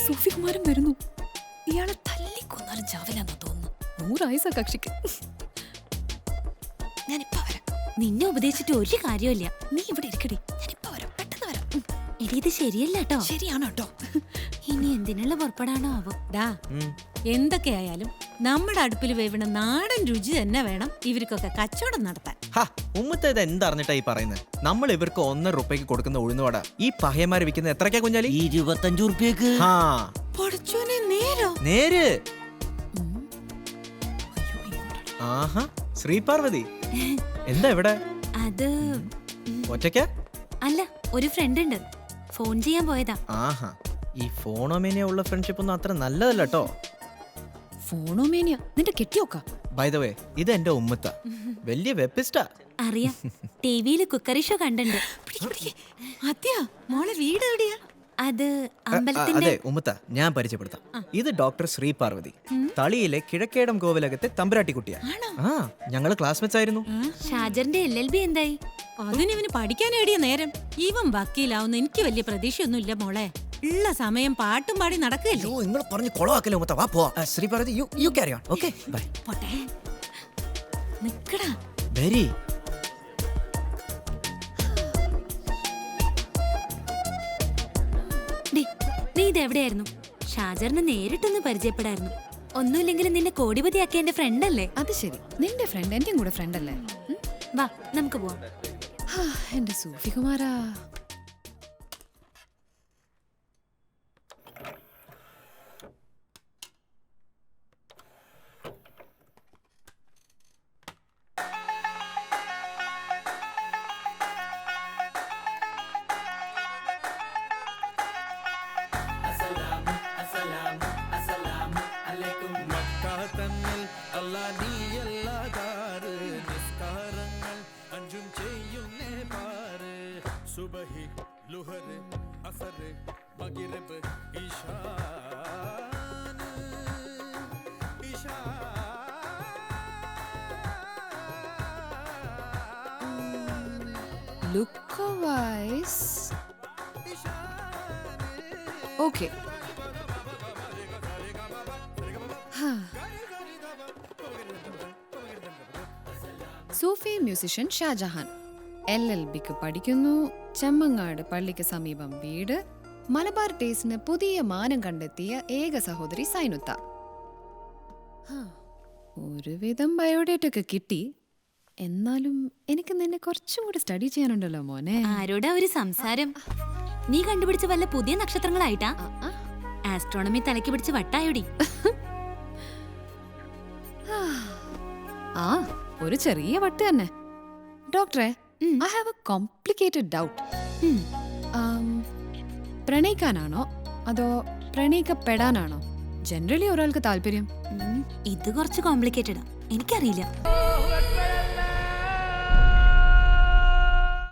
സൂഫികുമാരൻ വരുന്നു. ഇയാളെ തല്ലിക്കൊന്നാലും ചാവില്ലെന്നാ തോന്നുന്നു. 100 ആയുസാ കക്ഷിക്ക്. ഞാനിപ്പ വരാം. നിന്നെ ഉപദേശിച്ചിട്ട് ഒരു കാര്യമില്ല. നീ ഇവിടെ ഇരിക്കടി, ഞാനിപ്പ വരാം, പെട്ടെന്ന് വരാം. എടി ഇത് ശരിയല്ല കേട്ടോ. ശരിയാണോ കേട്ടോ? ഇനി എന്തിനുള്ള പുറപ്പെടാനോ ആവോ. ഡാ, എന്തൊക്കെയായാലും നമ്മുടെ അടുപ്പിൽ വേവണ നാടൻ രുചി തന്നെ വേണം ഇവർക്കൊക്കെ കച്ചവടം നടത്താൻ. ഉമ്മത്തെ ഇത് എന്തറിഞ്ഞിട്ടാ ഈ പറയുന്നത്? നമ്മൾ ഇവർക്ക് 1.5 രൂപയ്ക്ക് കൊടുക്കുന്ന ഉഴുന്നുവട ഈ പഹയന്മാര് വിൽക്കുന്നത് എത്രക്കാ കുഞ്ഞാലി? 25 രൂപയ്ക്ക്. പൊടച്ചോനെ, നേരോ? നേര്. ആഹാ, ശ്രീപാർവതി എന്താ ഇവിടെ? അത് ഒറ്റയ്ക്കാ? അല്ല, ഒരു ഫ്രണ്ട് ഉണ്ട്, ഫോൺ ചെയ്യാൻ പോയതാ. ആഹാ, ഈ ഫോണോമേനിയ ഉള്ള ഫ്രണ്ട്ഷിപ്പ് ഒന്നും അത്ര നല്ലതല്ല കേട്ടോ. ഫോണോമേനിയ നിന്റെ കെട്ടിയോക്ക? ബൈ ദ വേ, ഇത് എന്റെ ഉമ്മത്ത, വലിയ വെബിസ്റ്റാ. അറിയാം, ടിവിയില് കുക്കറി ഷോ കണ്ടുണ്ട്. അത്യാ, മോളെ വീട് എവിടെയാ? അത് അമ്പലത്തിന്റെ. അതെ ഉമ്മത്ത, ഞാൻ പരിചയപ്പെടുത്താം. ഇത് ഡോക്ടർ ശ്രീപാർവതി, തളിയിലെ കിഴക്കേടം കോവിലകത്തെ തമ്പുരാട്ടിക്കുട്ടിയാ. ഞങ്ങള് ക്ലാസ്മേറ്റ്സ് ആയിരുന്നു. ഷാജറിന്റെ LLB എന്തായി? അതിനിവന് പഠിക്കാൻ എടിയ നേരം. ഇവൻ വക്കീലാവുന്ന എനിക്ക് വലിയ പ്രതീക്ഷയൊന്നും ഇല്ല മോളെ. ഉള്ള സമയം പാട്ടും പാടി നടക്കുകയല്ലോ. നിങ്ങൾ പറഞ്ഞു കൊളവാക്കല്ലോ ഉമ്മത്ത. വാ പോവാ. Sreeparvathi, you carry on. Okay bye. പോട്ടെ, നിക്കടാ. വെരി. നീ ഇതെവിടെയായിരുന്നു? ഷാജറിനെ നേരിട്ടൊന്ന് പരിചയപ്പെടായിരുന്നു. ഒന്നുമില്ലെങ്കിലും നിന്നെ കോടിപതിയാക്കിയ എന്റെ ഫ്രണ്ട് അല്ലേ? അത് ശരി, നിന്റെ ഫ്രണ്ട് എന്റെയും കൂടെ ഫ്രണ്ട് അല്ലേ? വാ നമുക്ക് പോവാം. എന്റെ സൂഫികുമാരാ. Look-wise, okay. സൂഫി മ്യൂസിഷ്യൻ ഷാജഹാൻ LLBക്ക് പഠിക്കുന്നു. ചെമ്മങ്ങാട് പള്ളിക്ക് സമീപം വീട്. മലബാർ ടേസ്റ്റിന് പുതിയ മാനം കണ്ടെത്തിയ ഏക സഹോദരി സൈനുത്ത. ഒരുവിധം ബയോഡേറ്റൊക്കെ കിട്ടി. എന്നാലും എനിക്ക് നിന്നെ കുറച്ചും കൂടി സ്റ്റഡി ചെയ്യാനുണ്ടല്ലോ മോനെ. ആരോടാ ഒരു സംസാരം? നീ കണ്ടുപിടിച്ച വല്ല പുതിയ നക്ഷത്രങ്ങളായിട്ടാ? ആസ്ട്രോണമി തലയ്ക്ക് പിടിച്ച് വട്ടായോടി. ആ, ഒരു ചെറിയ വട്ട് തന്നെ. ഡോക്ടറെ, I have a complicated doubt. പ്രണയിക്കാനാണോ അതോ പ്രണയിക്കപ്പെടാനാണോ ജനറലി ഒരാൾക്ക് താല്പര്യം? ഇത് കുറച്ച് കോംപ്ലിക്കേറ്റഡാ, എനിക്കറിയില്ല.